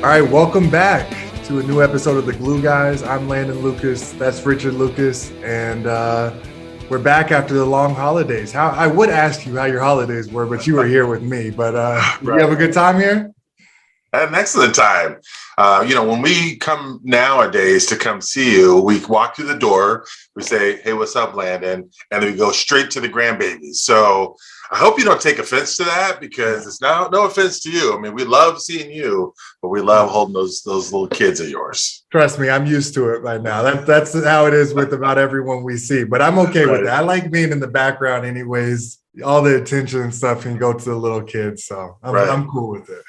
All right, welcome back to a new episode of the Glue Guys. I'm Landon Lucas. That's Richard Lucas, and we're back after the long holidays. I would ask you how your holidays were, but you were here with me. But did you have a good time here? I had an excellent time. When we come nowadays to come see you, we walk through the door, we say, "Hey, what's up, Landon?" And then we go straight to the grandbabies. So I hope you don't take offense to that, because it's no offense to you. I mean, we love seeing you, but we love holding those little kids of yours. Trust me, I'm used to it right now. That's how it is with about everyone we see. But I'm okay with that. I like being in the background anyways. All the attention and stuff can go to the little kids. So I'm cool with it.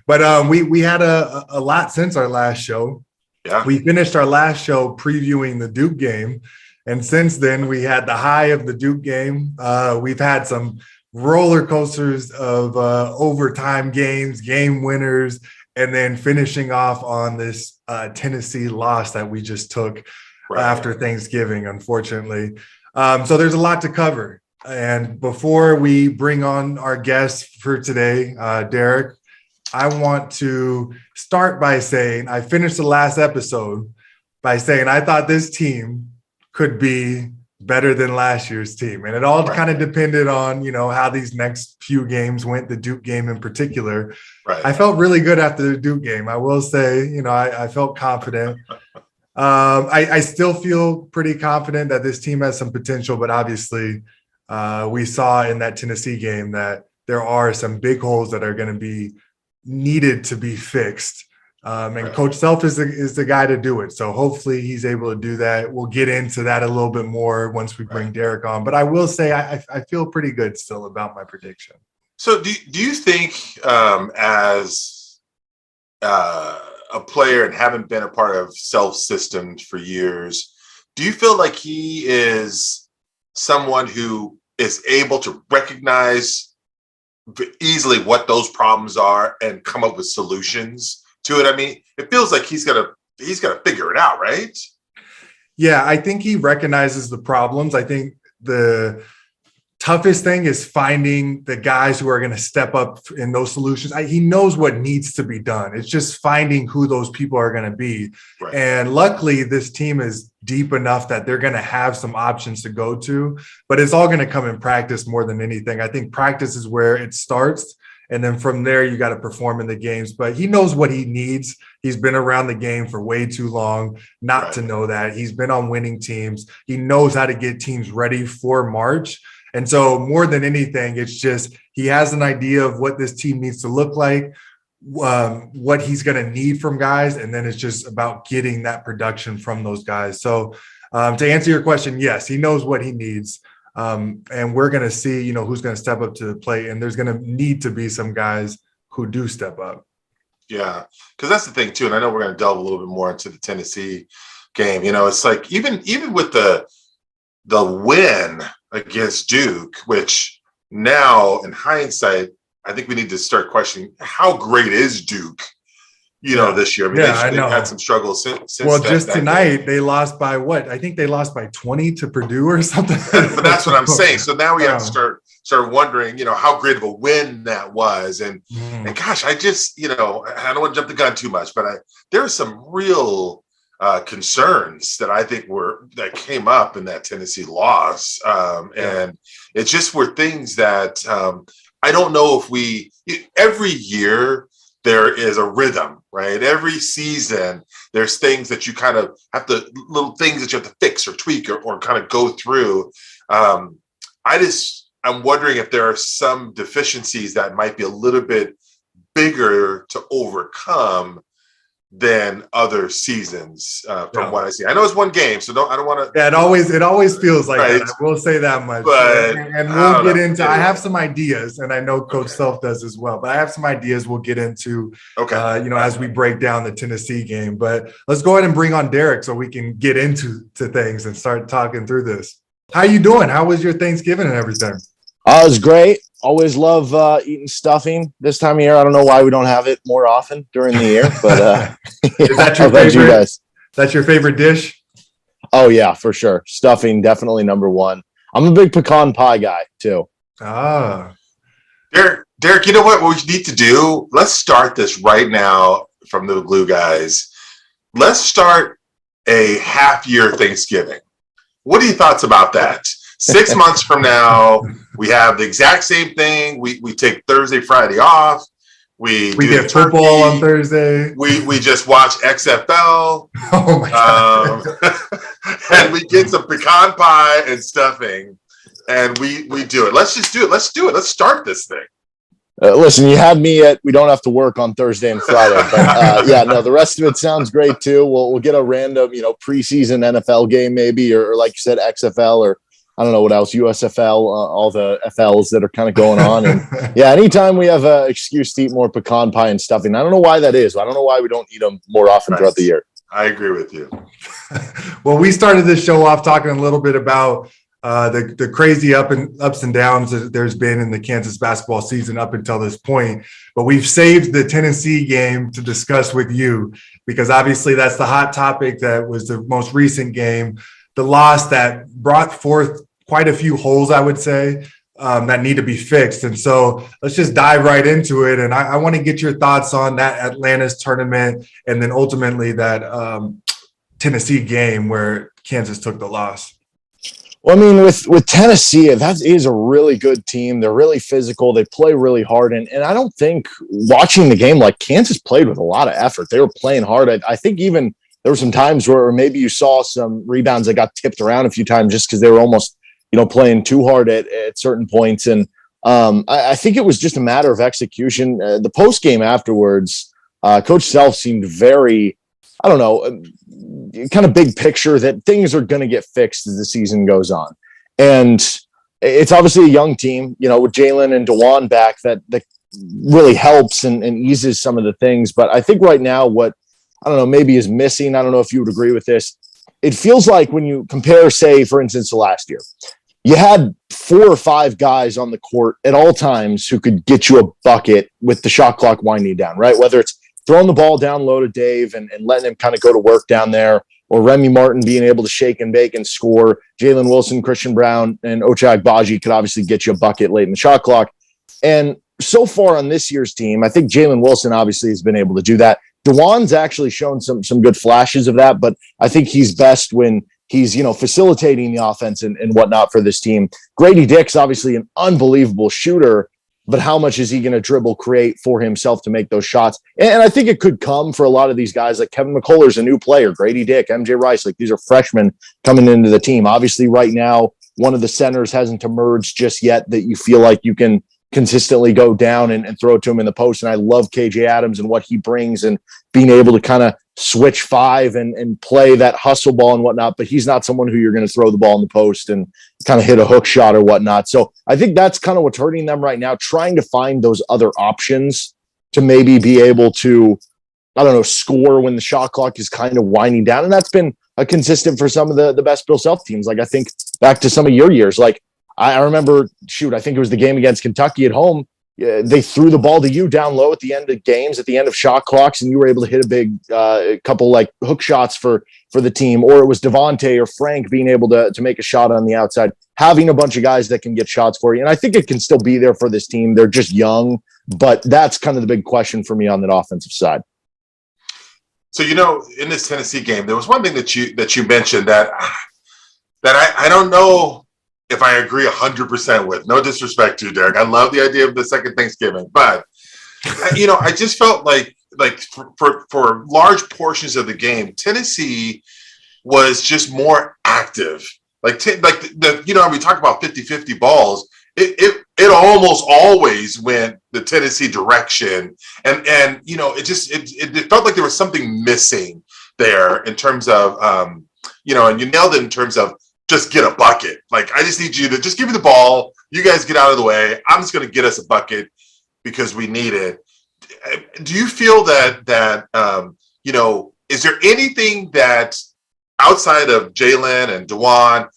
But we had a lot since our last show. Yeah. We finished our last show previewing the Duke game. And since then, we had the high of the Duke game. We've had some roller coasters of overtime games, game winners, and then finishing off on this Tennessee loss that we just took after Thanksgiving, unfortunately. So there's a lot to cover. And before we bring on our guest for today, Derek, I want to start by saying I finished the last episode by saying I thought this team could be better than last year's team. And it all kind of depended on, how these next few games went, the Duke game in particular. Right. I felt really good after the Duke game. I will say, I felt confident. I still feel pretty confident that this team has some potential, but obviously we saw in that Tennessee game that there are some big holes that are going to be needed to be fixed. Coach Self is the guy to do it. So hopefully he's able to do that. We'll get into that a little bit more once we bring Derek on. But I will say I feel pretty good still about my prediction. So do you think as a player and having been a part of Self systems for years, do you feel like he is someone who is able to recognize easily what those problems are and come up with solutions to it? I mean, it feels like he's got to figure it out, right? Yeah, I think he recognizes the problems. I think the toughest thing is finding the guys who are going to step up in those solutions. He knows what needs to be done. It's just finding who those people are going to be. Right. And luckily, this team is deep enough that they're going to have some options to go to, but it's all going to come in practice more than anything. I think practice is where it starts. And then from there, you got to perform in the games. But he knows what he needs. He's been around the game for way too long not to know that. He's been on winning teams. He knows how to get teams ready for March. And so more than anything, it's just he has an idea of what this team needs to look like, what he's going to need from guys. And then it's just about getting that production from those guys. So to answer your question, yes, he knows what he needs. And we're going to see, who's going to step up to the plate. And there's going to need to be some guys who do step up. Yeah, because that's the thing, too. And I know we're going to delve a little bit more into the Tennessee game. It's like even with the win against Duke, which now in hindsight, I think we need to start questioning how great is Duke, this year. I mean, they've had some struggles since. Well, just tonight they lost by what? I think they lost by 20 to Purdue or something. But that's what I'm saying. So now we have to start wondering, how great of a win that was. And gosh, I just, I don't want to jump the gun too much, but there are some real concerns that I think that came up in that Tennessee loss. And it just were things that I don't know if every year there is a rhythm, right? Every season, there's things that you kind of little things that you have to fix or tweak or kind of go through. I'm wondering if there are some deficiencies that might be a little bit bigger to overcome than other seasons from what I see. I know it's one game, so I don't want to. Yeah, it always feels like that. I will say that much. But, and we'll get into. I have some ideas, and I know Coach Self does as well. But I have some ideas we'll get into. As we break down the Tennessee game. But let's go ahead and bring on Derek so we can get into things and start talking through this. How you doing? How was your Thanksgiving and everything? It was great. Always love eating stuffing this time of year. I don't know why we don't have it more often during the year, but is that your favorite? You guys? That's your favorite dish? Oh yeah, for sure. Stuffing definitely number one. I'm a big pecan pie guy too. Ah, Derek, you know what we need to do? Let's start this right now from the Glue guys. Let's start a half-year Thanksgiving. What are your thoughts about that? 6 months from now, we have the exact same thing. We take Thursday, Friday off. We get football on Thursday. We just watch XFL. Oh my God. And we get some pecan pie and stuffing, and we do it. Let's just do it. Let's do it. Let's start this thing. Listen, you had me at we don't have to work on Thursday and Friday, but yeah, no, the rest of it sounds great too. We'll get a random, preseason NFL game maybe, or like you said, XFL, or I don't know what else, USFL, all the FLs that are kind of going on. And yeah, anytime we have an excuse to eat more pecan pie and stuffing, I don't know why that is. I don't know why we don't eat them more often throughout the year. I agree with you. Well, we started this show off talking a little bit about the crazy ups and downs that there's been in the Kansas basketball season up until this point. But we've saved the Tennessee game to discuss with you, because obviously that's the hot topic. That was the most recent game, the loss that brought forth quite a few holes, I would say, that need to be fixed. And so let's just dive right into it. And I want to get your thoughts on that Atlantis tournament, and then ultimately that Tennessee game where Kansas took the loss. Well, I mean, with Tennessee, that is a really good team. They're really physical. They play really hard. And I don't think watching the game, like, Kansas played with a lot of effort. They were playing hard. I think even there were some times where maybe you saw some rebounds that got tipped around a few times just because they were almost, playing too hard at certain points. And I think it was just a matter of execution. The post game afterwards, Coach Self seemed very, I don't know, kind of big picture that things are going to get fixed as the season goes on. And it's obviously a young team, with Jalen and DeJuan back, that really helps and eases some of the things. But I think right now what, I don't know, maybe is missing, I don't know if you would agree with this, it feels like when you compare, say, for instance, to last year, you had 4 or 5 guys on the court at all times who could get you a bucket with the shot clock winding down, right? Whether it's throwing the ball down low to Dave and letting him kind of go to work down there, or Remy Martin being able to shake and bake and score. Jalen Wilson, Christian Brown, and Ochai Agbaji could obviously get you a bucket late in the shot clock. And so far on this year's team, I think Jalen Wilson obviously has been able to do that. DeJuan's actually shown some good flashes of that, but I think he's best when he's, facilitating the offense and whatnot for this team. Gradey Dick's obviously an unbelievable shooter, but how much is he going to dribble, create for himself to make those shots? And I think it could come for a lot of these guys. Like Kevin McCullough's a new player, Gradey Dick, MJ Rice, like these are freshmen coming into the team. Obviously right now, one of the centers hasn't emerged just yet that you feel like you can consistently go down and throw it to him in the post. And I love KJ Adams and what he brings and being able to kind of switch 5 and play that hustle ball and whatnot, but he's not someone who you're going to throw the ball in the post and kind of hit a hook shot or whatnot. So I think that's kind of what's hurting them right now, trying to find those other options to maybe be able to, I don't know, score when the shot clock is kind of winding down. And that's been a consistent for some of the best Bill Self teams. Like I think back to some of your years, like I remember, I think it was the game against Kentucky at home. They threw the ball to you down low at the end of games, at the end of shot clocks, and you were able to hit a big couple like hook shots for the team. Or it was Devontae or Frank being able to make a shot on the outside, having a bunch of guys that can get shots for you. And I think it can still be there for this team. They're just young, but that's kind of the big question for me on that offensive side. So, in this Tennessee game, there was one thing that you mentioned that I don't know if I agree 100% with. No disrespect to you, Derek. I love the idea of the second Thanksgiving, but I just felt like for large portions of the game, Tennessee was just more active. We talk about 50-50 balls. It almost always went the Tennessee direction, and it felt like there was something missing there in terms of and you nailed it in terms of just get a bucket. Like, I just need you to just give me the ball. You guys get out of the way. I'm just going to get us a bucket because we need it. Do you feel that is there anything that outside of Jalen and DeJuan,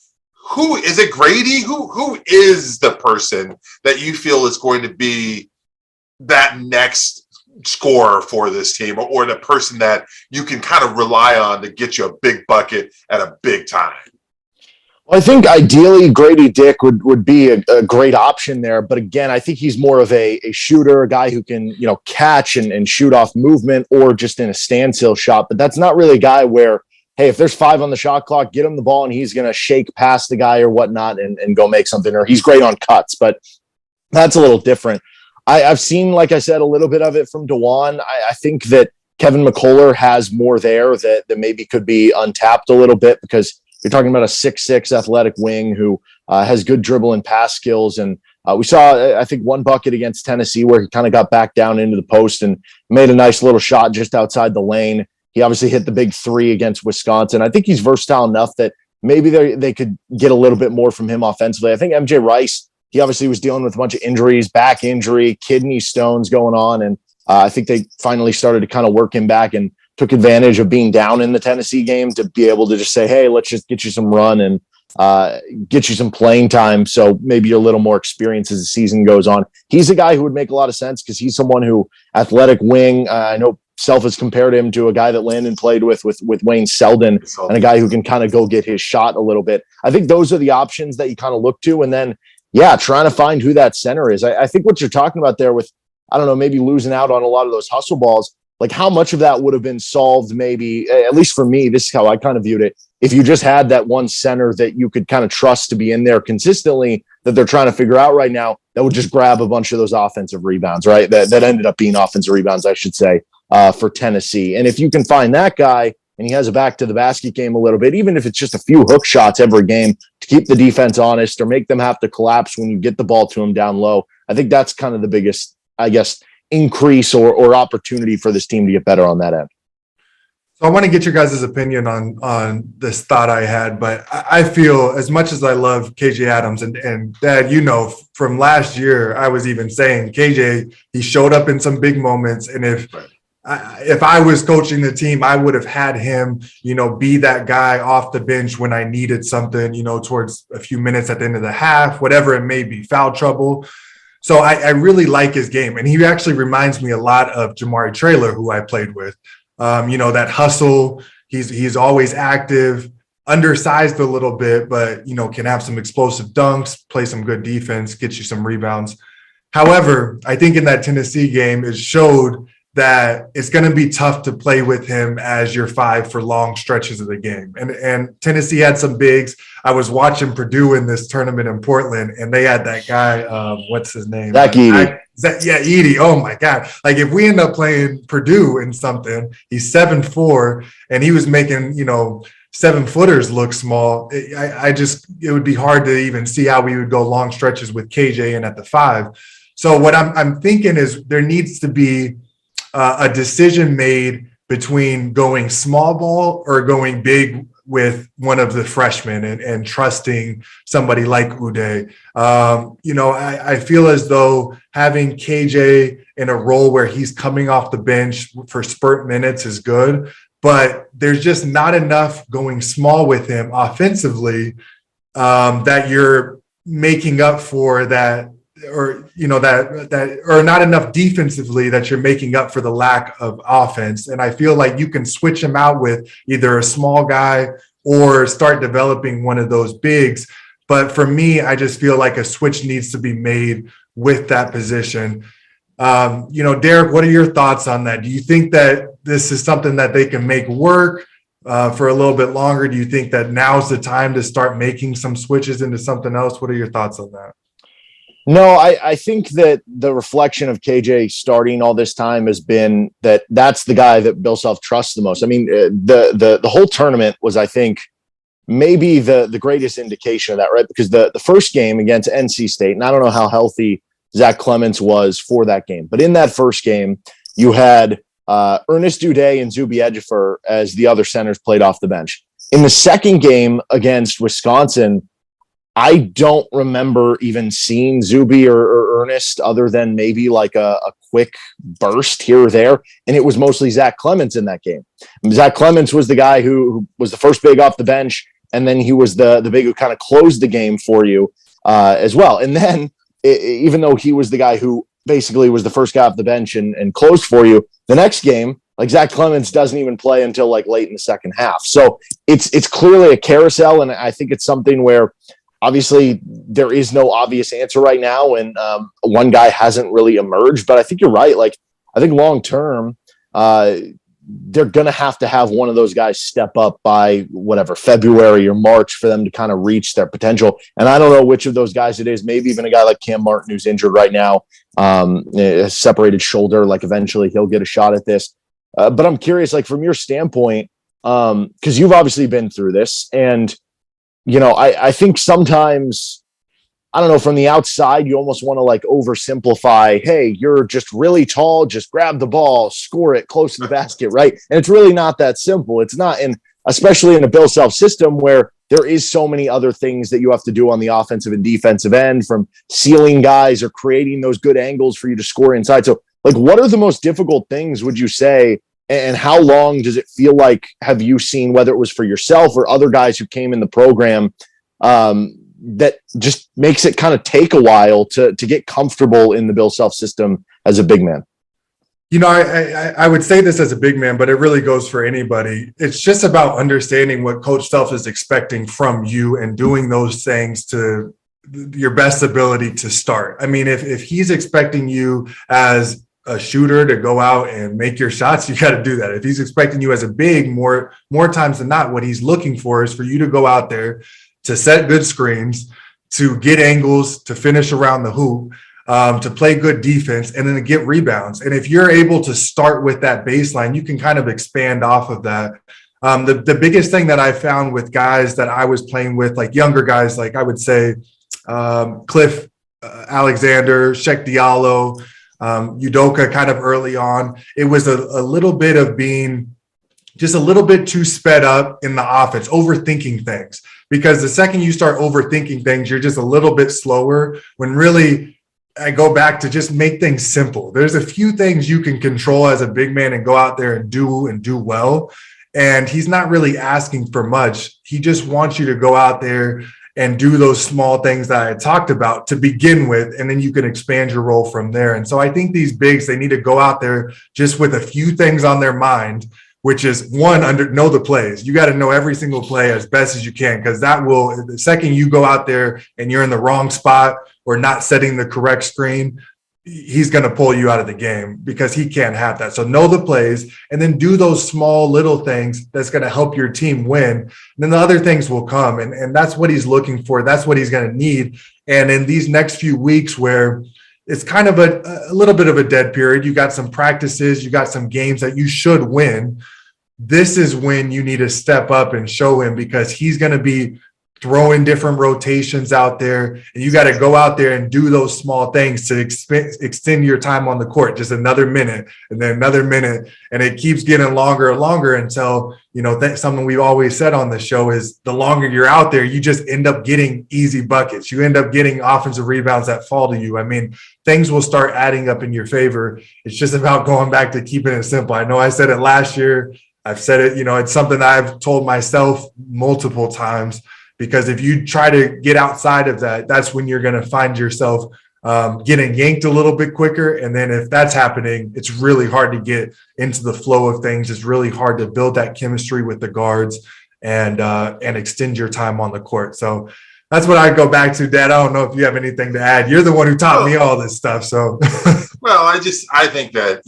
who is it? Gradey? Who is the person that you feel is going to be that next scorer for this team, or the person that you can kind of rely on to get you a big bucket at a big time? Well, I think ideally Grady Dick would be a great option there. But again, I think he's more of a shooter, a guy who can, catch and shoot off movement or just in a standstill shot. But that's not really a guy where, hey, if there's 5 on the shot clock, get him the ball and he's going to shake past the guy or whatnot and go make something. Or he's great on cuts, but that's a little different. I've seen, like I said, a little bit of it from DeJuan. I think that Kevin McCullough has more there that maybe could be untapped a little bit because you're talking about a 6'6" athletic wing who has good dribble and pass skills. And we saw, I think, one bucket against Tennessee where he kind of got back down into the post and made a nice little shot just outside the lane. He obviously hit the big 3 against Wisconsin. I think he's versatile enough that maybe they could get a little bit more from him offensively. I think MJ Rice, he obviously was dealing with a bunch of injuries, back injury, kidney stones going on. And I think they finally started to kind of work him back and took advantage of being down in the Tennessee game to be able to just say, hey, let's just get you some run and get you some playing time. So maybe you're a little more experienced as the season goes on. He's a guy who would make a lot of sense because he's someone who athletic wing. I know Self has compared him to a guy that Landon played with Wayne Selden and a guy who can kind of go get his shot a little bit. I think those are the options that you kind of look to. And then, trying to find who that center is. I think what you're talking about there with, I don't know, maybe losing out on a lot of those hustle balls, like how much of that would have been solved maybe, at least for me, this is how I kind of viewed it. If you just had that one center that you could kind of trust to be in there consistently that they're trying to figure out right now, that would just grab a bunch of those offensive rebounds, right? That ended up being offensive rebounds, I should say, for Tennessee. And if you can find that guy and he has a back to the basket game a little bit, even if it's just a few hook shots every game to keep the defense honest or make them have to collapse when you get the ball to them down low, I think that's kind of the biggest, I guess, increase or opportunity for this team to get better on that end. So I want to get your guys' opinion on this thought I had, but I feel as much as I love KJ Adams and Dad, from last year, I was even saying KJ, he showed up in some big moments. And if I was coaching the team, I would have had him, be that guy off the bench when I needed something, towards a few minutes at the end of the half, whatever it may be, foul trouble. So I really like his game. And he actually reminds me a lot of Jamari Traylor, who I played with. That hustle, he's always active, undersized a little bit, but, can have some explosive dunks, play some good defense, get you some rebounds. However, I think in that Tennessee game, it showed that it's going to be tough to play with him as your 5 for long stretches of the game. And Tennessee had some bigs. I was watching Purdue in this tournament in Portland, and they had that guy, what's his name? Zach Edey. Edey. Oh, my God. Like, if we end up playing Purdue in something, he's 7'4", and he was making, 7-footers look small. It would be hard to even see how we would go long stretches with KJ in at the 5. So what I'm thinking is there needs to be a decision made between going small ball or going big with one of the freshmen and trusting somebody like Uday. I feel as though having KJ in a role where he's coming off the bench for spurt minutes is good, but there's just not enough going small with him offensively that you're making up for that, or or not enough defensively that you're making up for the lack of offense. And I feel like you can switch him out with either a small guy or start developing one of those bigs. But for me, I just feel like a switch needs to be made with that position. Derek, what are your thoughts on that? Do you think that this is something that they can make work for a little bit longer? Do you think that now's the time to start making some switches into something else? What are your thoughts on that? No, I think that the reflection of KJ starting all this time has been that's the guy that Bill Self trusts the most. I mean, the whole tournament was, I think, maybe the greatest indication of that, right? Because the first game against NC State, and I don't know how healthy Zach Clements was for that game, but in that first game, you had Ernest Uday and Zuby Ejiofor as the other centers played off the bench. In the second game against Wisconsin, I don't remember even seeing Zuby or Ernest other than maybe like a quick burst here or there. And it was mostly Zach Clements in that game. Zach Clements was the guy who was the first big off the bench. And then he was the big who kind of closed the game for you as well. And then even though he was the guy who basically was the first guy off the bench and closed for you, the next game, Like Zach Clemens doesn't even play until like late in the second half. So it's clearly a carousel, and I think it's something where obviously there is no obvious answer right now, and one guy hasn't really emerged. But I think you're right. Like I think long term, they're going to have one of those guys step up by whatever February or March for them to kind of reach their potential. And I don't know which of those guys it is. Maybe even a guy like Cam Martin, who's injured right now, a separated shoulder. Like eventually he'll get a shot at this. But I'm curious, like from your standpoint, because you've obviously been through this, and I think sometimes, I don't know, from the outside, you almost want to like oversimplify. Hey, you're just really tall. Just grab the ball, score it close to the basket, right? And it's really not that simple. It's not, and especially in a Bill Self system where there is so many other things that you have to do on the offensive and defensive end, from sealing guys or creating those good angles for you to score inside. So, like, what are the most difficult things, would you say? And how long does it feel like, have you seen, whether it was for yourself or other guys who came in the program, that just makes it kind of take a while to get comfortable in the Bill Self system as a big man? I would say this as a big man, but it really goes for anybody. It's just about understanding what Coach Self is expecting from you and doing those things to your best ability to start. I mean, if he's expecting you as a shooter to go out and make your shots, you got to do that. If he's expecting you as a big, more times than not, what he's looking for is for you to go out there, to set good screens, to get angles, to finish around the hoop, to play good defense, and then to get rebounds. And if you're able to start with that baseline, you can kind of expand off of that. The biggest thing that I found with guys that I was playing with, like younger guys, like I would say Cliff Alexander, Sheck Diallo, Udoka kind of early on, it was a little bit of being just a little bit too sped up in the offense, overthinking things. Because the second you start overthinking things, you're just a little bit slower, when really I go back to just make things simple. There's a few things you can control as a big man and go out there and do well. And he's not really asking for much. He just wants you to go out there and do those small things that I talked about to begin with, and then you can expand your role from there. And so I think these bigs, they need to go out there just with a few things on their mind, which is one, know the plays. You got to know every single play as best as you can, because that will, the second you go out there and you're in the wrong spot or not setting the correct screen, he's going to pull you out of the game, because he can't have that. So know the plays and then do those small little things that's going to help your team win. And then the other things will come. And that's what he's looking for. That's what he's going to need. And in these next few weeks where it's kind of a little bit of a dead period, you got some practices, you got some games that you should win. This is when you need to step up and show him, because he's going to be throwing different rotations out there, and you got to go out there and do those small things to extend your time on the court, just another minute and then another minute. And it keeps getting longer and longer until, something we've always said on the show is the longer you're out there, you just end up getting easy buckets. You end up getting offensive rebounds that fall to you. I mean, things will start adding up in your favor. It's just about going back to keeping it simple. I know I said it last year. I've said it, it's something I've told myself multiple times, because if you try to get outside of that, that's when you're going to find yourself getting yanked a little bit quicker. And then if that's happening, it's really hard to get into the flow of things. It's really hard to build that chemistry with the guards and extend your time on the court. So that's what I go back to. Dad, I don't know if you have anything to add. You're the one who taught me all this stuff. So, well, I think that,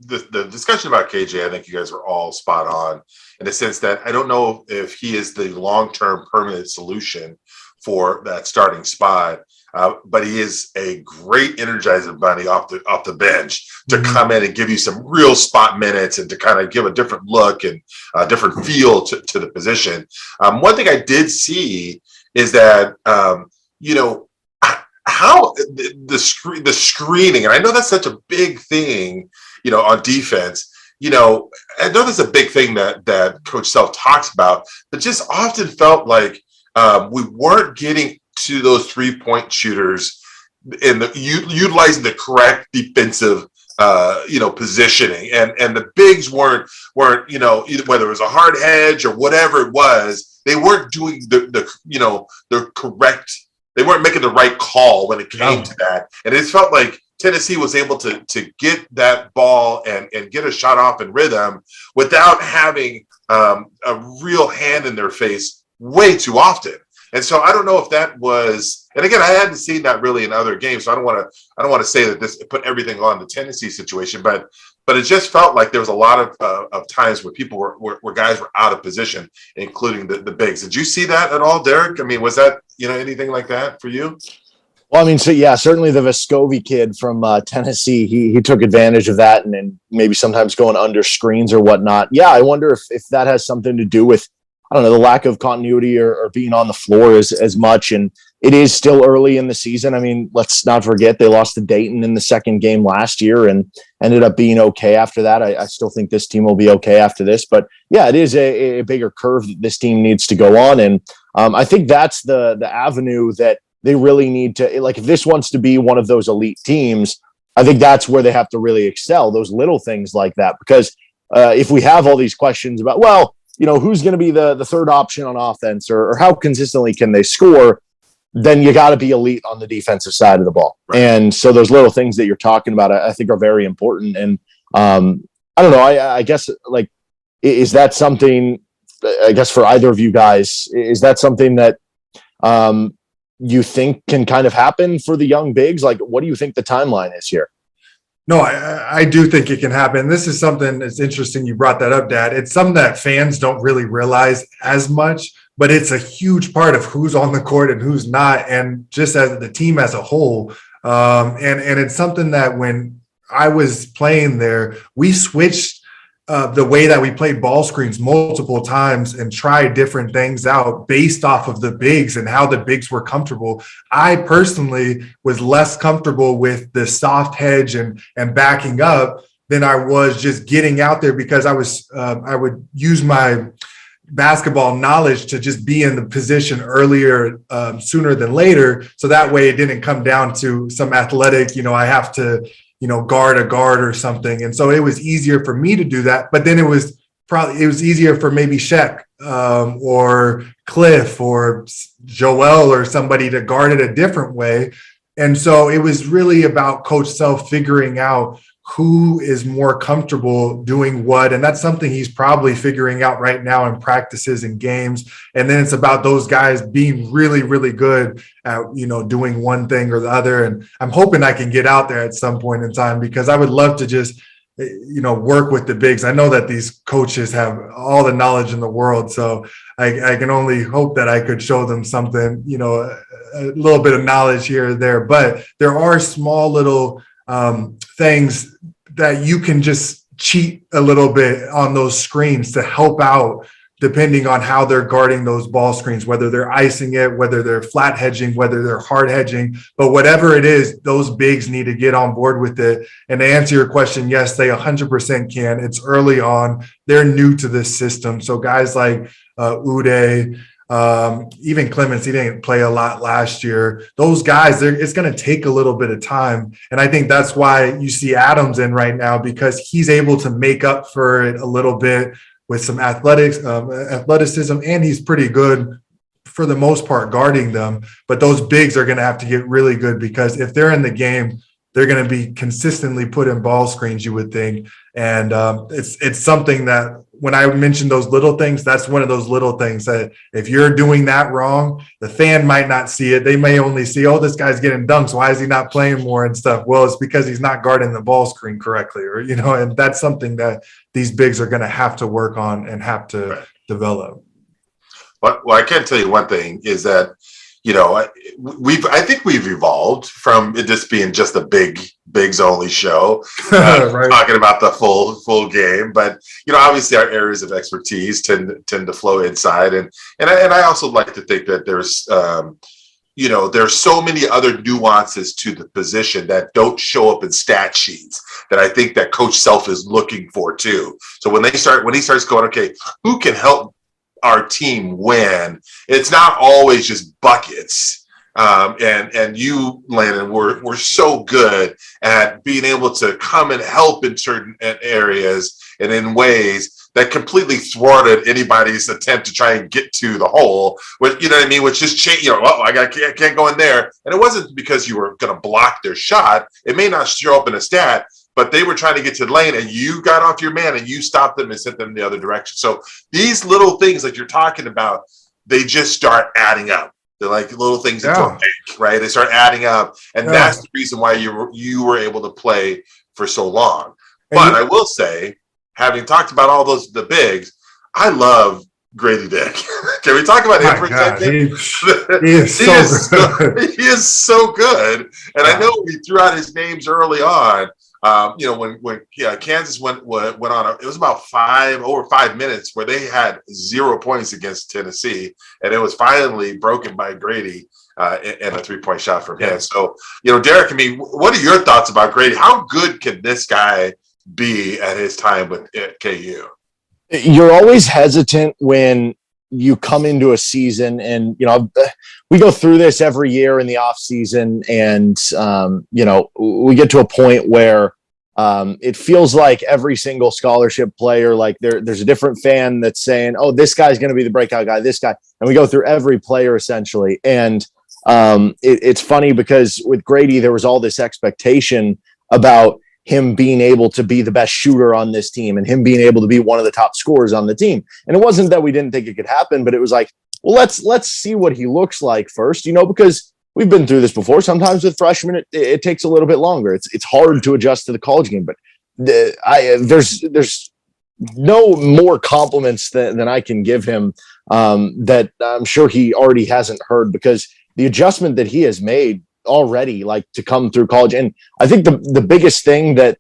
the discussion about KJ, I think you guys are all spot on, in the sense that I don't know if he is the long-term permanent solution for that starting spot, but he is a great energizing bunny off the bench to come in and give you some real spot minutes and to kind of give a different look and a different feel to the position. One thing I did see is that, how the screening, and I know that's such a big thing, on defense. I know that's a big thing that Coach Self talks about, but just often felt like we weren't getting to those 3-point shooters in utilizing the correct defensive positioning, and the bigs weren't either, whether it was a hard hedge or whatever it was, they weren't doing the correct. They weren't making the right call when it came to that, and it felt like Tennessee was able to get that ball and get a shot off in rhythm without having a real hand in their face way too often. And so I don't know if that was, and again, I hadn't seen that really in other games, so I don't want to say that this put everything on the Tennessee situation, but it just felt like there was a lot of times where people where guys were out of position, including the bigs. Did you see that at all, Derek? I mean, was that anything like that for you? Well, I mean, so yeah, certainly the Vescovi kid from Tennessee, he took advantage of that, and then maybe sometimes going under screens or whatnot. Yeah, I wonder if that has something to do with, I don't know, the lack of continuity or being on the floor as much. And it is still early in the season. I mean, let's not forget they lost to Dayton in the second game last year and ended up being okay after that. I still think this team will be okay after this. But yeah, it is a bigger curve that this team needs to go on. And I think that's the avenue that they really need to, like, if this wants to be one of those elite teams, I think that's where they have to really excel, those little things like that. Because if we have all these questions about, well, who's going to be the third option on offense or how consistently can they score, then you got to be elite on the defensive side of the ball. Right. And so those little things that you're talking about, I think are very important. And I don't know, I guess, like, is that something, I guess for either of you guys, is that something that you think can kind of happen for the young bigs? Like, what do you think the timeline is here? No, I do think it can happen. This is something that's interesting. You brought that up, Dad. It's something that fans don't really realize as much, but it's a huge part of who's on the court and who's not, and just as the team as a whole. And it's something that when I was playing there, we switched the way that we played ball screens multiple times and tried different things out based off of the bigs and how the bigs were comfortable. I personally was less comfortable with the soft hedge and backing up than I was just getting out there, because I would use my basketball knowledge to just be in the position earlier, sooner than later. So that way it didn't come down to some athletic, I have to guard a guard or something. And so it was easier for me to do that. But then it was easier for maybe Shaq or Cliff or Joel or somebody to guard it a different way. And so it was really about Coach Self figuring out who is more comfortable doing what. And that's something he's probably figuring out right now in practices and games. And then it's about those guys being really, really good at, doing one thing or the other. And I'm hoping I can get out there at some point in time, because I would love to just, work with the bigs. I know that these coaches have all the knowledge in the world. So I can only hope that I could show them something, a little bit of knowledge here or there. But there are small little things that you can just cheat a little bit on those screens to help out, depending on how they're guarding those ball screens, whether they're icing it, whether they're flat hedging, whether they're hard hedging. But whatever it is, those bigs need to get on board with it. And to answer your question, yes, they 100% can. It's early on. They're new to this system. So guys like Uday, even Clemens, he didn't play a lot last year. Those guys, it's going to take a little bit of time. And I think that's why you see Adams in right now, because he's able to make up for it a little bit with some athleticism, and he's pretty good for the most part guarding them. But those bigs are going to have to get really good, because if they're in the game, they're going to be consistently put in ball screens, you would think. And it's something that when I mentioned those little things, that's one of those little things that if you're doing that wrong, the fan might not see it. They may only see, oh, this guy's getting dunks. Why is he not playing more and stuff? Well, it's because he's not guarding the ball screen correctly, or, and that's something that these bigs are going to have to work on and have to develop. Well, I can tell you one thing is that, I think we've evolved from it just being just a bigs only show, right, talking about the full game. But obviously our areas of expertise tend to flow inside, and I also like to think that there's there's so many other nuances to the position that don't show up in stat sheets that I think that Coach Self is looking for too. So when he starts going, okay, who can help our team win? It's not always just buckets. and you, Landon, were so good at being able to come and help in certain areas and in ways that completely thwarted anybody's attempt to try and get to the hole. Which, you know what I mean? Which just changed. I can't go in there. And it wasn't because you were going to block their shot. It may not show up in a stat, but they were trying to get to the lane, and you got off your man and you stopped them and sent them the other direction. So these little things that you're talking about, they just start adding up. They're like little things into a bank, right? They start adding up, and that's the reason why you were able to play for so long. But I will say, having talked about all the bigs, I love Gradey Dick. Can we talk about him for a second? He is so good. And I know we threw out his names early on. When Kansas went on, it was about over 5 minutes where they had 0 points against Tennessee, and it was finally broken by Gradey and a 3-point shot from him. So, Derek, I mean, what are your thoughts about Gradey? How good can this guy be at his time with KU? You're always hesitant when you come into a season, and we go through this every year in the off season, and we get to a point where it feels like every single scholarship player, like there's a different fan that's saying, oh, this guy's going to be the breakout guy, this guy, and we go through every player essentially. And it's funny because with Gradey, there was all this expectation about him being able to be the best shooter on this team and him being able to be one of the top scorers on the team. And it wasn't that we didn't think it could happen, but it was like, well, let's see what he looks like first, because we've been through this before. Sometimes with freshmen, it takes a little bit longer. It's hard to adjust to the college game, but there's no more compliments than I can give him that I'm sure he already hasn't heard, because the adjustment that he has made already, like, to come through college. And I think the biggest thing that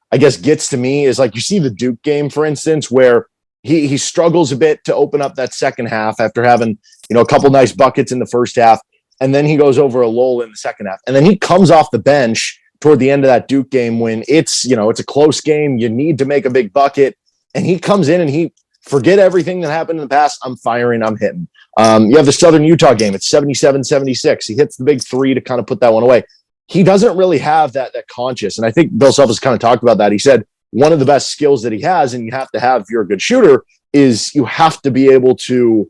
I guess gets to me is, like, you see the Duke game, for instance, where he struggles a bit to open up that second half after having, a couple nice buckets in the first half. And then he goes over a lull in the second half. And then he comes off the bench toward the end of that Duke game when it's a close game. You need to make a big bucket. And he comes in and he forget everything that happened in the past. I'm firing, I'm hitting. You have the Southern Utah game. It's 77-76. He hits the big three to kind of put that one away. He doesn't really have that conscious. And I think Bill Self has kind of talked about that. He said one of the best skills that he has, and you have to have if you're a good shooter, is you have to be able to,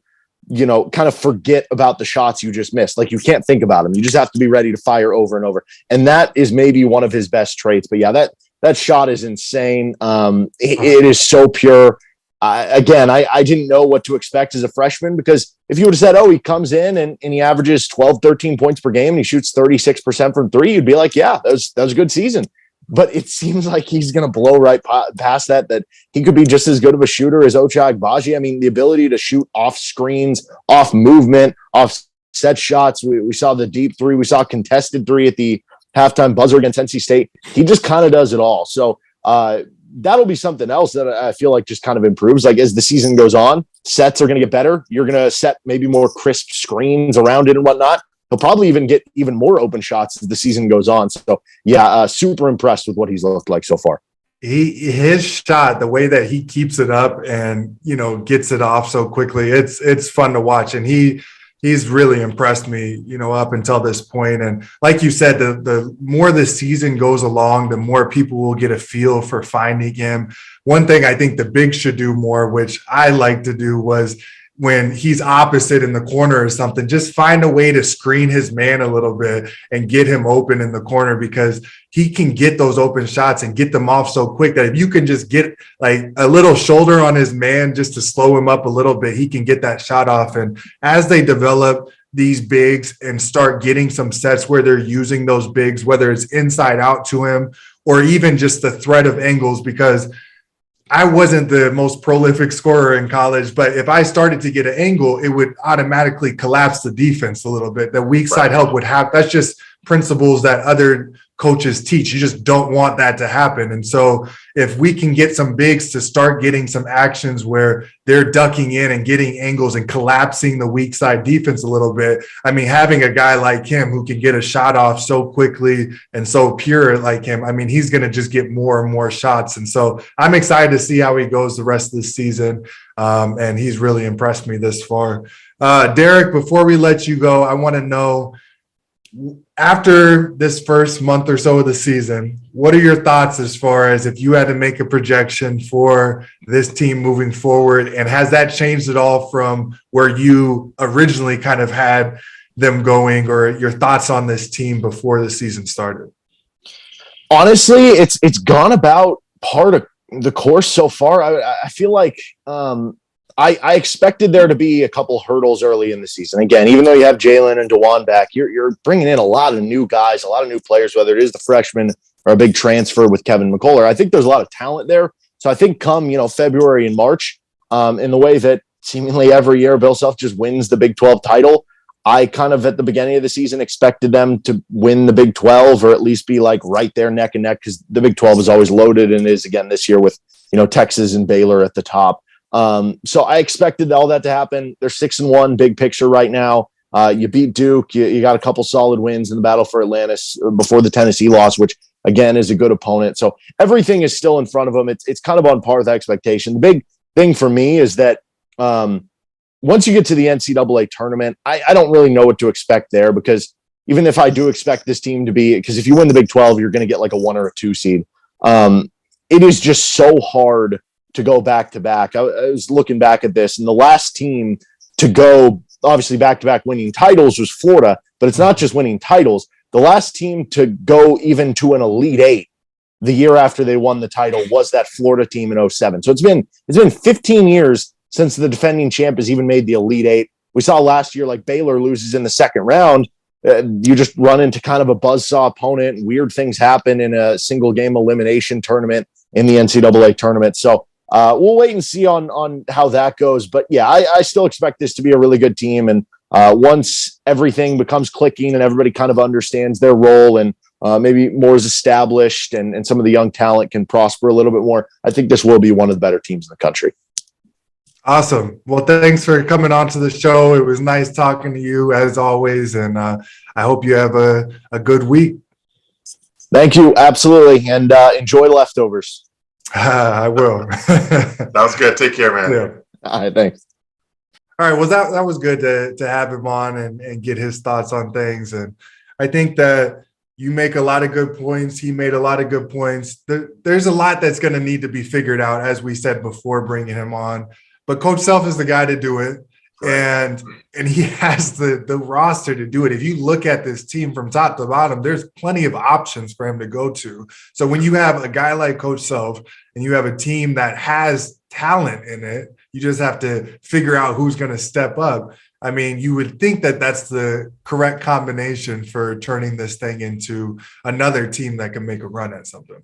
kind of forget about the shots you just missed. Like, you can't think about them. You just have to be ready to fire over and over. And that is maybe one of his best traits. But yeah, that shot is insane. It is so pure. I didn't know what to expect as a freshman, because if you would have said, oh, he comes in and he averages 12, 13 points per game and he shoots 36% from three, you'd be like, yeah, that was a good season. But it seems like he's going to blow right past that he could be just as good of a shooter as Ochai Agbaji. I mean, the ability to shoot off screens, off movement, off set shots. We saw the deep three. We saw contested three at the halftime buzzer against NC State. He just kind of does it all. So that'll be something else that I feel like just kind of improves. Like, as the season goes on, sets are going to get better. You're going to set maybe more crisp screens around it and whatnot. He'll probably even get even more open shots as the season goes on. So yeah, super impressed with what he's looked like so far. His shot, the way that he keeps it up and, gets it off so quickly, it's fun to watch. And he's really impressed me, up until this point. And like you said, the more the season goes along, the more people will get a feel for finding him. One thing I think the bigs should do more, which I like to do, was when he's opposite in the corner or something, just find a way to screen his man a little bit and get him open in the corner, because he can get those open shots and get them off so quick that if you can just get like a little shoulder on his man just to slow him up a little bit, he can get that shot off. And as they develop these bigs and start getting some sets where they're using those bigs, whether it's inside out to him or even just the threat of angles, because I wasn't the most prolific scorer in college, but if I started to get an angle, it would automatically collapse the defense a little bit. The weak side help would have, that's just principles that other coaches teach. You just don't want that to happen. And so if we can get some bigs to start getting some actions where they're ducking in and getting angles and collapsing the weak side defense a little bit, I mean, having a guy like him who can get a shot off so quickly and so pure like him, I mean, he's going to just get more and more shots. And so I'm excited to see how he goes the rest of the season. And he's really impressed me this far. Derek, before we let you go, I want to know, after this first month or so of the season, what are your thoughts as far as if you had to make a projection for this team moving forward? And has that changed at all from where you originally kind of had them going, or your thoughts on this team before the season started? Honestly, it's gone about part of the course so far. I feel like I expected there to be a couple hurdles early in the season. Again, even though you have Jalen and DeJuan back, you're bringing in a lot of new guys, a lot of new players, whether it is the freshman or a big transfer with Kevin McCullough. I think there's a lot of talent there. So I think come, February and March, in the way that seemingly every year Bill Self just wins the Big 12 title, I kind of at the beginning of the season expected them to win the Big 12 or at least be like right there neck and neck, because the Big 12 is always loaded and is again this year with, Texas and Baylor at the top. So I expected all that to happen. They're 6-1 big picture right now. You beat Duke. You got a couple solid wins in the battle for Atlantis before the Tennessee loss, which again is a good opponent. So everything is still in front of them. It's kind of on par with expectation. The big thing for me is that once you get to the NCAA tournament, I don't really know what to expect there, because even if I do expect this team to be, because if you win the Big 12, you're going to get like a 1 or a 2 seed. It is just so hard to go back to back. I was looking back at this, and the last team to go obviously back to back winning titles was Florida, but it's not just winning titles. The last team to go even to an Elite Eight the year after they won the title was that Florida team in 2007. So it's been 15 years since the defending champ has even made the Elite Eight. We saw last year, like Baylor loses in the second round. You just run into kind of a buzzsaw opponent, and weird things happen in a single game elimination tournament in the NCAA tournament. So we'll wait and see on how that goes. But yeah, I still expect this to be a really good team. And once everything becomes clicking and everybody kind of understands their role and maybe more is established and some of the young talent can prosper a little bit more, I think this will be one of the better teams in the country. Awesome. Well, thanks for coming on to the show. It was nice talking to you as always. And I hope you have a good week. Thank you. Absolutely. And enjoy leftovers. I will. That was good. Take care, man. Yeah. All right. Thanks. All right. Well, that was good to have him on and get his thoughts on things. And I think that you make a lot of good points. He made a lot of good points. There's a lot that's going to need to be figured out, as we said before bringing him on. But Coach Self is the guy to do it. And he has the roster to do it. If you look at this team from top to bottom, there's plenty of options for him to go to. So when you have a guy like Coach Self and you have a team that has talent in it, you just have to figure out who's going to step up. I mean, you would think that that's the correct combination for turning this thing into another team that can make a run at something.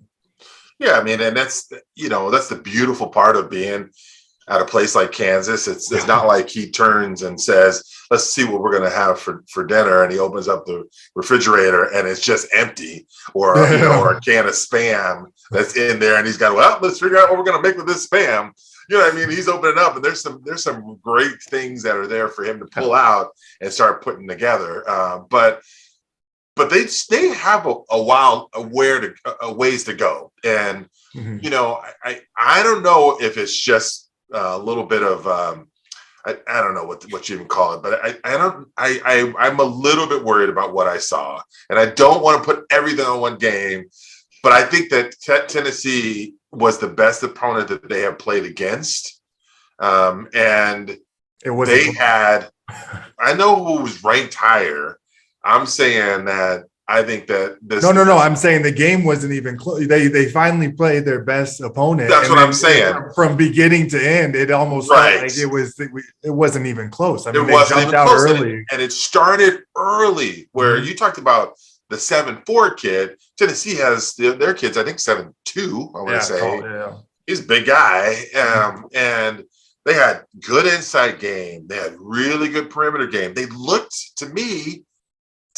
Yeah, I mean, and that's the beautiful part of being at a place like Kansas. It's not like he turns and says, let's see what we're going to have for dinner. And he opens up the refrigerator and it's just empty, or or a can of Spam that's in there. And he's got, well, let's figure out what we're going to make with this Spam. You know what I mean? He's opening up, and there's some great things that are there for him to pull out and start putting together. But they have a ways to go. And, I don't know if it's just a little bit of I don't know what you even call it, but I'm a little bit worried about what I saw, and I don't want to put everything on one game, but I think that Tennessee was the best opponent that they have played against, and they had. I know who was ranked higher. I'm saying that. I think that this. No. I'm saying the game wasn't even close. They finally played their best opponent. That's what I'm saying. From beginning to end, it almost felt like it wasn't even close. I mean, they jumped out early, and it started early. Where you talked about the 7'4" kid, Tennessee has their kids. I think 7'2". I want to say he's a big guy, and they had good inside game. They had really good perimeter game. They looked to me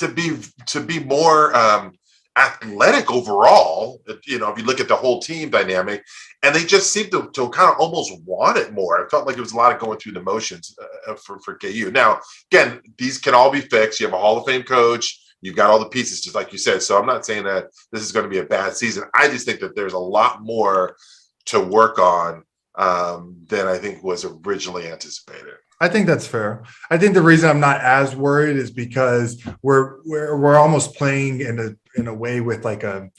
to be more athletic overall. You know, if you look at the whole team dynamic, and they just seem to kind of almost want it more. I felt like it was a lot of going through the motions for KU. Now, again, these can all be fixed. You have a Hall of Fame coach. You've got all the pieces, just like you said. So I'm not saying that this is going to be a bad season. I just think that there's a lot more to work on than I think was originally anticipated. I think that's fair. I think the reason I'm not as worried is because we're almost playing in a way with like a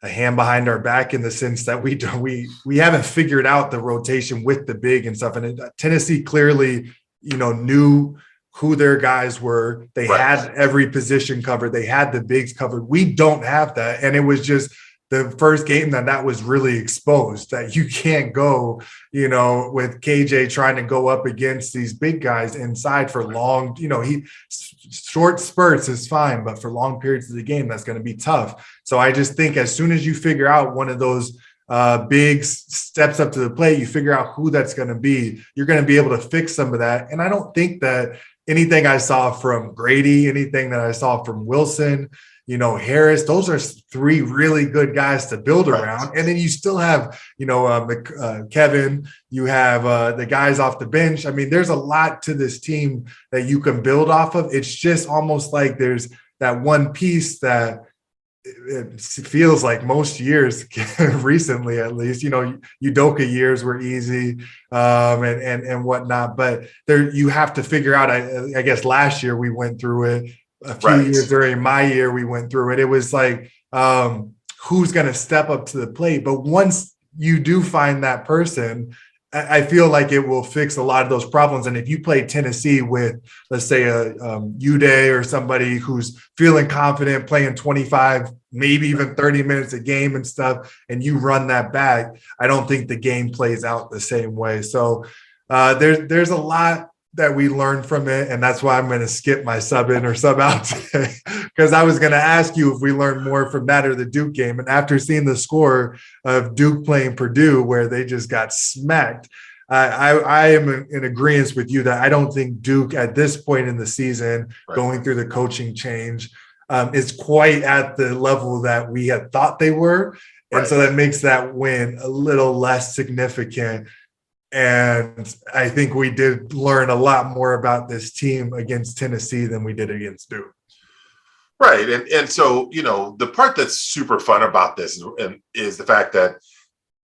hand behind our back, in the sense that we haven't figured out the rotation with the big and stuff. And Tennessee clearly, knew who their guys were. They had every position covered. They had the bigs covered. We don't have that. And it was just the first game that was really exposed, that you can't go, with KJ trying to go up against these big guys inside for long, short spurts is fine, but for long periods of the game, that's going to be tough. So I just think as soon as you figure out one of those big steps up to the plate, you figure out who that's going to be, you're going to be able to fix some of that. And I don't think that anything I saw from Gradey, anything that I saw from Wilson, Harris, those are three really good guys to build around. And then you still have, Kevin, you have the guys off the bench. I mean, there's a lot to this team that you can build off of. It's just almost like there's that one piece that it feels like most years recently, at least, Udoka years were easy and whatnot, but there you have to figure out, I guess last year we went through it. A few years during my year, we went through it. It was like, who's going to step up to the plate? But once you do find that person, I feel like it will fix a lot of those problems. And if you play Tennessee with, let's say, a Uday or somebody who's feeling confident, playing 25, maybe even 30 minutes a game and stuff, and you run that back, I don't think the game plays out the same way. So there's a lot that we learned from it. And that's why I'm going to skip my sub in or sub out today, because I was going to ask you if we learned more from that or the Duke game. And after seeing the score of Duke playing Purdue, where they just got smacked, I am in agreement with you that I don't think Duke at this point in the season, going through the coaching change, is quite at the level that we had thought they were. And so that makes that win a little less significant. And I think we did learn a lot more about this team against Tennessee than we did against Duke. Right. And so, the part that's super fun about this is the fact that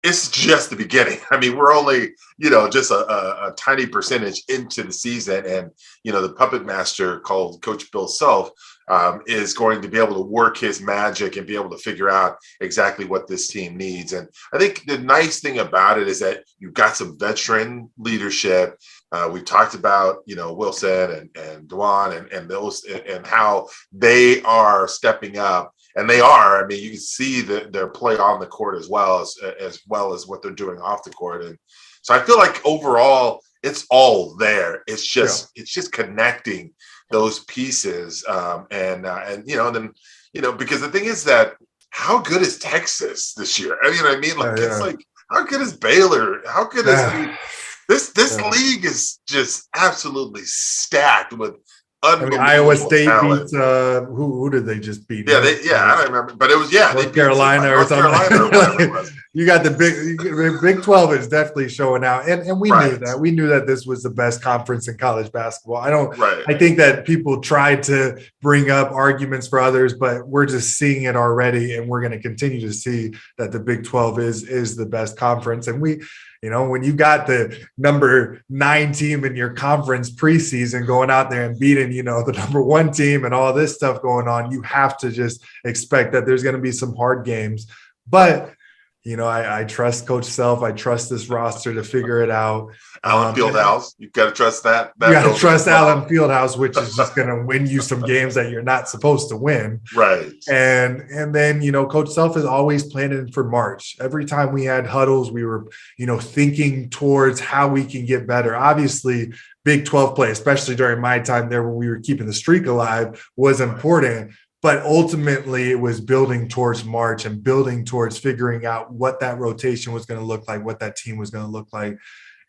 it's just the beginning. I mean, we're only, just a tiny percentage into the season. And, the puppet master called Coach Bill Self is going to be able to work his magic and be able to figure out exactly what this team needs. And I think the nice thing about it is that you've got some veteran leadership. We talked about, Wilson and Dwan and those and how they are stepping up. And they are. I mean, you can see their play on the court as well as what they're doing off the court. And so I feel like overall it's all there. It's just connecting those pieces. And because the thing is that how good is Texas this year? I mean, it's like, how good is Baylor? How good is this league is just absolutely stacked with unbelievable Iowa State talent. beat who did they just beat? I don't remember, but it was North Carolina or something. Whatever it was. You got the Big 12 is definitely showing out, and we knew that. We knew that this was the best conference in college basketball. I think that people tried to bring up arguments for others, but we're just seeing it already, and we're going to continue to see that the Big 12 is the best conference. And we, when you got the number 9 team in your conference preseason going out there and beating, the number 1 team and all this stuff going on, you have to just expect that there's going to be some hard games. But, I trust Coach Self. I trust this roster to figure it out. Alan Fieldhouse, you've got to trust that. You got to trust Alan Fieldhouse, which is just going to win you some games that you're not supposed to win. Right. And then, Coach Self is always planning for March. Every time we had huddles, we were, thinking towards how we can get better. Obviously, Big 12 play, especially during my time there when we were keeping the streak alive, was important. But ultimately, it was building towards March and building towards figuring out what that rotation was going to look like, what that team was going to look like.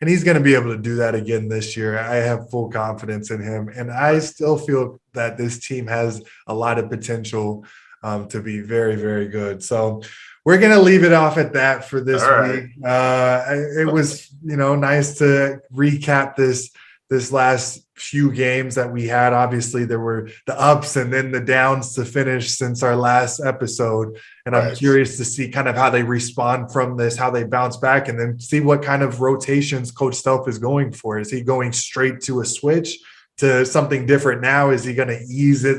And he's going to be able to do that again this year. I have full confidence in him. And I still feel that this team has a lot of potential to be very, very good. So we're going to leave it off at that for this week. It was, nice to recap this last few games that we had. Obviously, there were the ups and then the downs to finish since our last episode. And I'm curious to see kind of how they respond from this, how they bounce back, and then see what kind of rotations Coach Stelf is going for. Is he going straight to a switch to something different now? Is he going to ease it,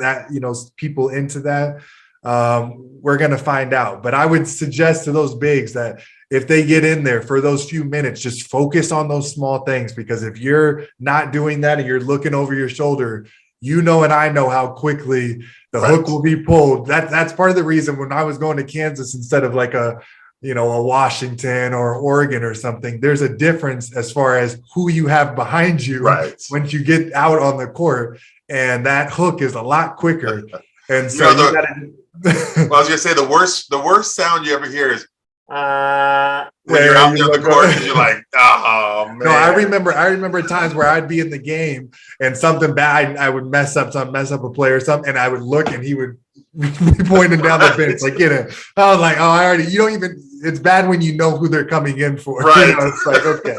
people into that? We're going to find out. But I would suggest to those bigs that if they get in there for those few minutes, just focus on those small things, because if you're not doing that and you're looking over your shoulder, and I know how quickly the hook will be pulled. That's part of the reason when I was going to Kansas instead of like a Washington or Oregon or something, there's a difference as far as who you have behind you once you get out on the court, and that hook is a lot quicker. And so I was gonna say the worst sound you ever hear is when you're out there on the court and you're like, oh man. No, I remember times where I'd be in the game and something bad, I would mess up a play or something, and I would look and he would be pointing down the bench like, get it. I was like, it's bad when you know who they're coming in for. Right. It's like, okay.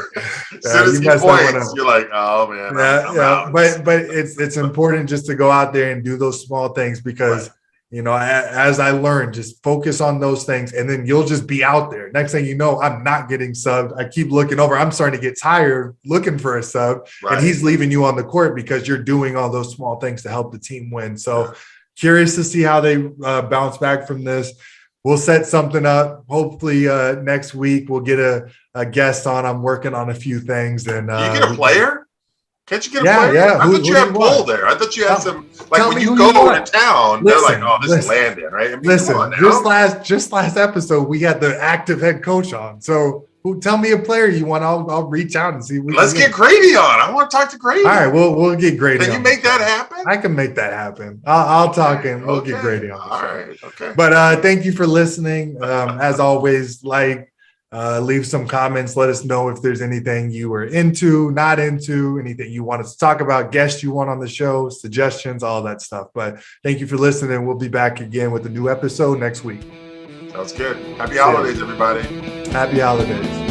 As soon as he points, you're like, oh man. I'm out. But it's important just to go out there and do those small things, because as I learned, just focus on those things, and then you'll just be out there. Next thing you know, I'm not getting subbed. I keep looking over. I'm starting to get tired looking for a sub, and he's leaving you on the court because you're doing all those small things to help the team win. So curious to see how they bounce back from this. We'll set something up. Hopefully next week we'll get a guest on. I'm working on a few things. And you get a player? Can't you get a player? Yeah. I thought you had Bull there. I thought you had some, like when you go to town, they're like, oh, this is Landon, right? I mean, just last episode, we had the active head coach on. So tell me a player you want. I'll reach out and see. Let's get Gradey on. I want to talk to Gradey. All right, we'll get Gradey on. Can you make that happen? I can make that happen. I'll talk and we'll get Gradey on. All right, okay. But thank you for listening. As always, leave some comments. Let us know if there's anything you are not into, anything you want us to talk about, guests you want on the show, suggestions, all that stuff. But thank you for listening. We'll be back again with a new episode next week. Sounds good. Happy holidays, everybody. Happy holidays.